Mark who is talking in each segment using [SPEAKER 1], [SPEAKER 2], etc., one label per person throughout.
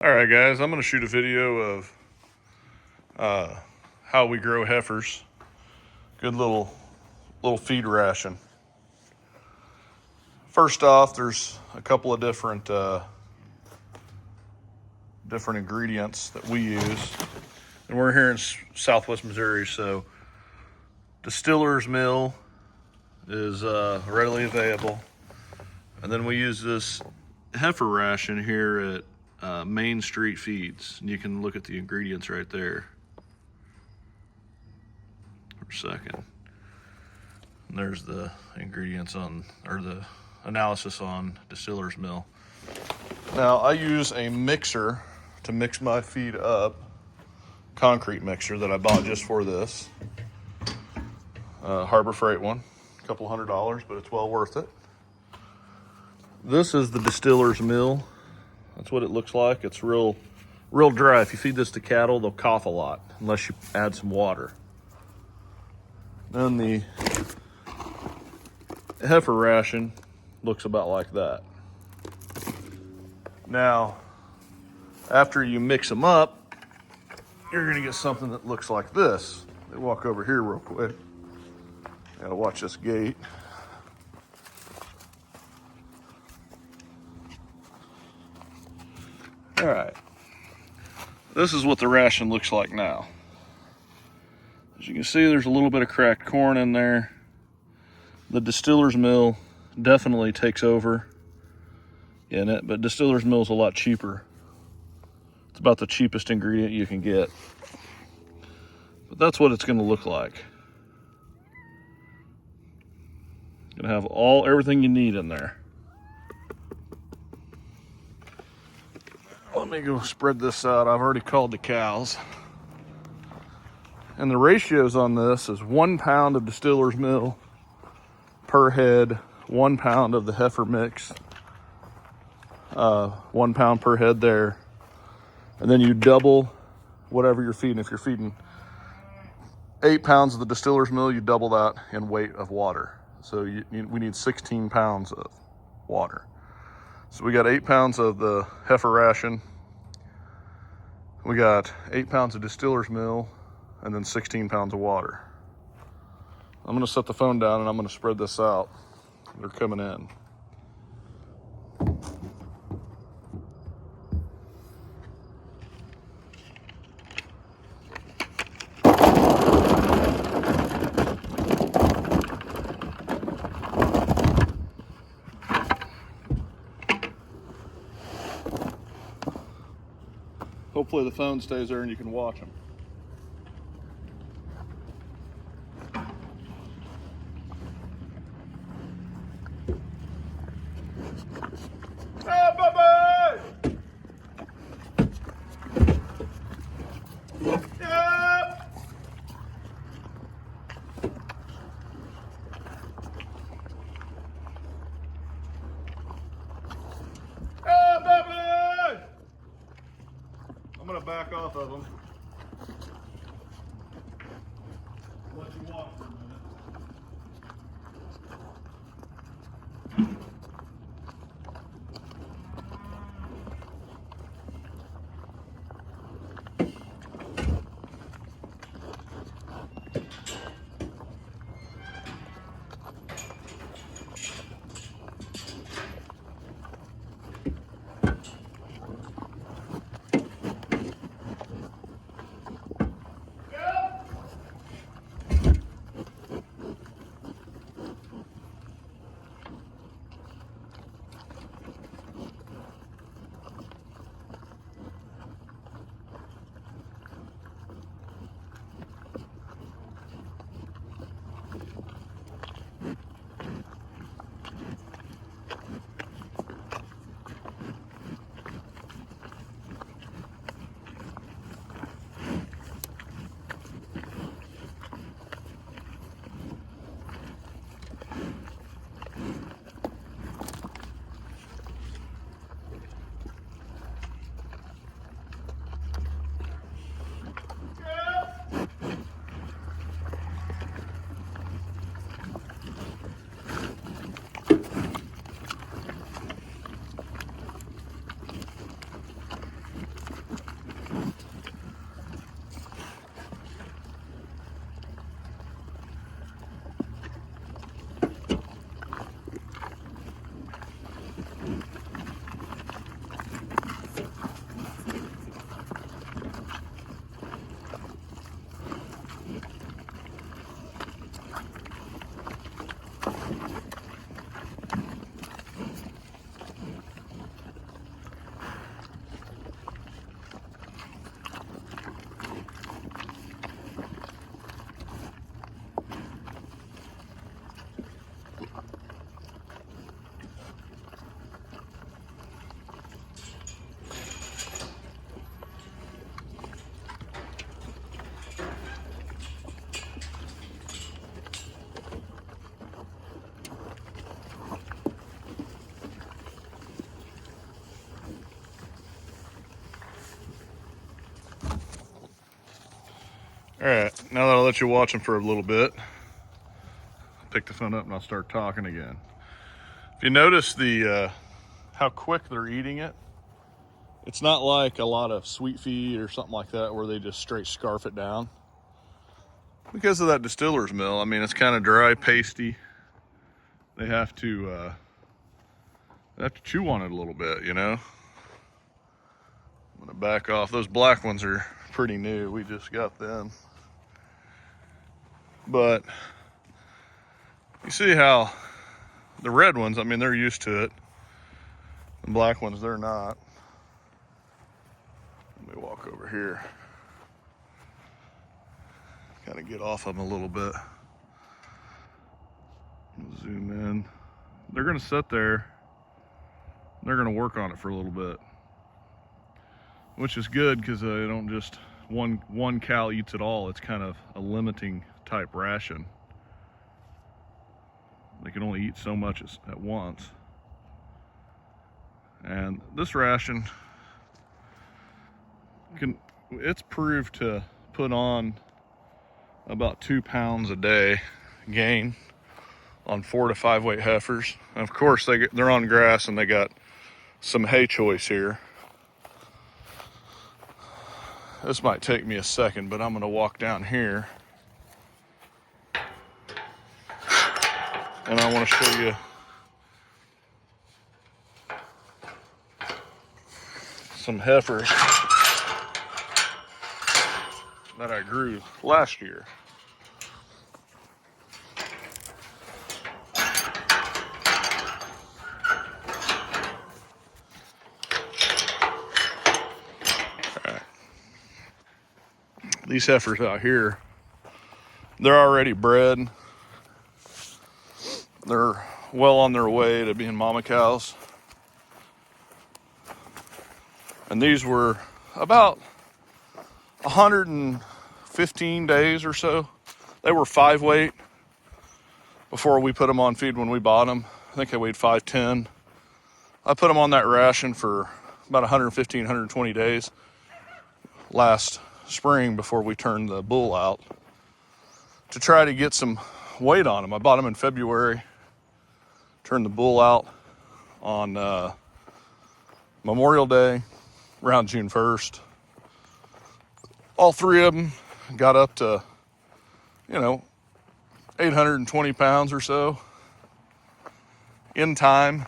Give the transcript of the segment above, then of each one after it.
[SPEAKER 1] All right, guys, I'm going to shoot a video of how we grow heifers. Good little feed ration. First off, there's a couple of different ingredients that we use, and we're here in Southwest Missouri, so distiller's meal is readily available, and then we use this heifer ration here at Main Street Feeds, and you can look at the ingredients right there for a second. And there's the ingredients or the analysis on distiller's mill. Now I use a mixer to mix my feed up, concrete mixer that I bought just for this. Harbor Freight one, a couple $100, but it's well worth it. This is the distiller's mill. That's what it looks like. It's real dry. If you feed this to cattle, they'll cough a lot unless you add some water. Then the heifer ration looks about like that. Now, after you mix them up, you're gonna get something that looks like this. Let me walk over here real quick. Gotta watch this gate. All right, this is what the ration looks like now. As you can see, there's a little bit of cracked corn in there. The distiller's mill definitely takes over in it, but distiller's mill is a lot cheaper. It's about the cheapest ingredient you can get. But that's what it's gonna look like. Gonna have everything you need in there. Let me go spread this out. I've already called the cows. And the ratios on this is 1 pound of distiller's mill per head, 1 pound of the heifer mix, 1 pound per head there. And then you double whatever you're feeding. If you're feeding 8 pounds of the distiller's mill, you double that in weight of water. So we need 16 pounds of water. So we got 8 pounds of the heifer ration. We got 8 pounds of distiller's mill and then 16 pounds of water. I'm gonna set the phone down and I'm gonna spread this out. They're coming in. Hopefully the phone stays there and you can watch them. Hey, baby! Yep! Hey, baby! I'm gonna back off of them. Let you walk for a minute. All right, now that I'll let you watch them for a little bit, I'll pick the phone up and I'll start talking again. If you notice the how quick they're eating it, it's not like a lot of sweet feed or something like that where they just straight scarf it down. Because of that distiller's mill, I mean, it's kind of dry, pasty. They have to chew on it a little bit, you know. I'm gonna back off. Those black ones are pretty new. We just got them. But you see how the red ones, I mean, they're used to it. The black ones, they're not. Let me walk over here. Kind of get off of them a little bit. Zoom in. They're gonna sit there. They're gonna work on it for a little bit, which is good because they don't just one cow eats it all. It's kind of a limiting type ration. They can only eat so much at once. And this ration it's proved to put on about 2 pounds a day gain on 4 to 5 weight heifers. And of course they're on grass and they got some hay choice here. This might take me a second, but I'm gonna walk down here and I want to show you some heifers that I grew last year. These heifers out here, they're already bred. They're well on their way to being mama cows. And these were about 115 days or so. They were 5 weight before we put them on feed when we bought them. I think they weighed 5'10". I put them on that ration for about 115, 120 days last spring before we turned the bull out to try to get some weight on them. I bought them in February, turned the bull out on Memorial Day, around June 1st. All 3 of them got up to, 820 pounds or so. In time,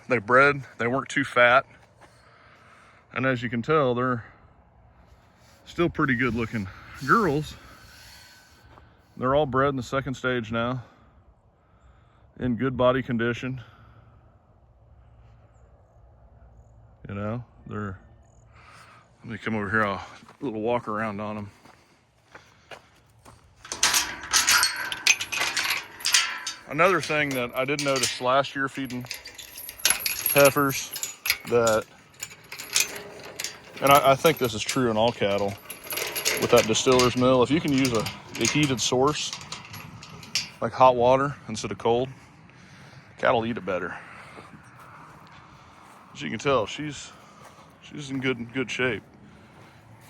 [SPEAKER 1] they bred. They weren't too fat. And as you can tell, they're still pretty good looking girls. They're all bred in the 2nd stage now, in good body condition. Let me come over here, I'll do a little walk around on them. Another thing that I did notice last year feeding heifers that, and I think this is true in all cattle, with that distiller's mill, if you can use a heated source, like hot water instead of cold, cattle eat it better. As you can tell, she's in good shape.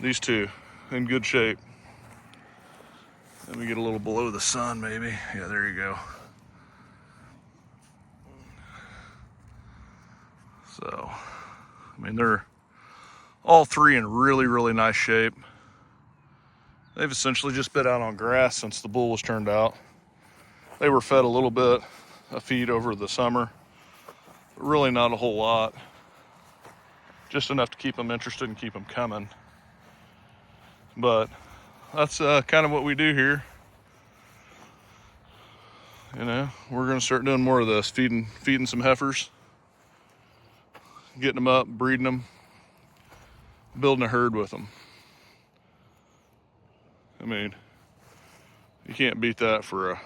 [SPEAKER 1] These two in good shape. Let me get a little below the sun, maybe. Yeah, there you go. So, I mean, they're all 3 in really nice shape. They've essentially just been out on grass since the bull was turned out. They were fed a little bit of feed over the summer, but really not a whole lot. Just enough to keep them interested and keep them coming. But that's kind of what we do here. We're gonna start doing more of this, feeding some heifers, getting them up, breeding them, building a herd with them. I mean, you can't beat that for a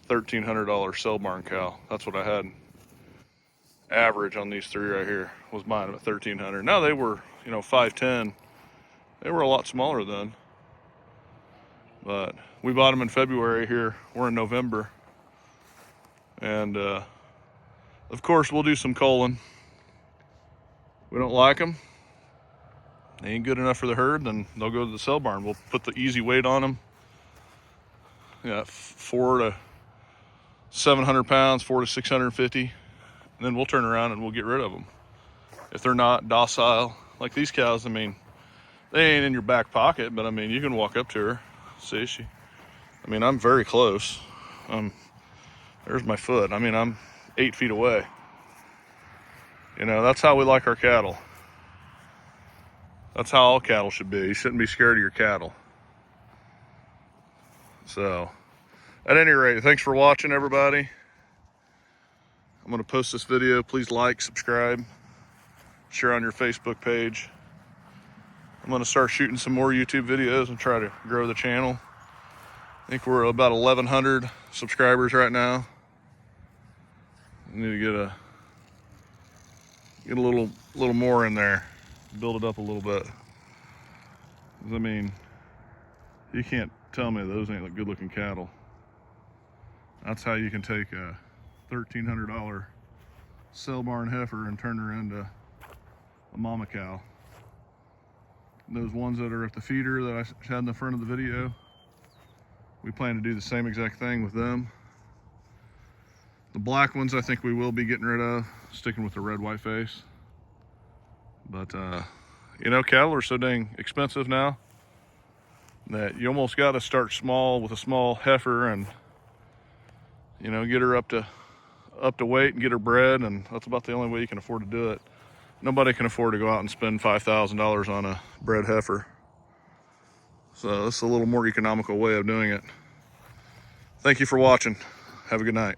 [SPEAKER 1] $1,300 cell barn cow. That's what I had average on these 3 right here, was mine at $1,300. Now they were, 5'10". They were a lot smaller then. But we bought them in February here. We're in November. And of course we'll do some culling. We don't like them. they ain't good enough for the herd, then they'll go to the sale barn. We'll put the easy weight on them. Yeah, 400 to 700 pounds, 400 to 650. And then we'll turn around and we'll get rid of them. If they're not docile, like these cows, I mean, they ain't in your back pocket, but I mean, you can walk up to her. See, I mean, I'm very close. There's my foot. I mean, I'm 8 feet away. You know, that's how we like our cattle. That's how all cattle should be. You shouldn't be scared of your cattle. So, at any rate, thanks for watching, everybody. I'm going to post this video. Please like, subscribe, share on your Facebook page. I'm going to start shooting some more YouTube videos and try to grow the channel. I think we're about 1,100 subscribers right now. I need to get a little more in there, build it up a little bit. I mean, you can't tell me those ain't good looking cattle. That's how you can take a $1,300 sale barn heifer and turn her into a mama cow. And those ones that are at the feeder that I had in the front of the video, we plan to do the same exact thing with them. The black ones I think we will be getting rid of, sticking with the red white face. But you know, cattle are so dang expensive now that you almost got to start small with a small heifer and, you know, get her up to weight and get her bred, and that's about the only way you can afford to do it. Nobody can afford to go out and spend $5,000 on a bred heifer. So this is a little more economical way of doing it. Thank you for watching. Have a good night.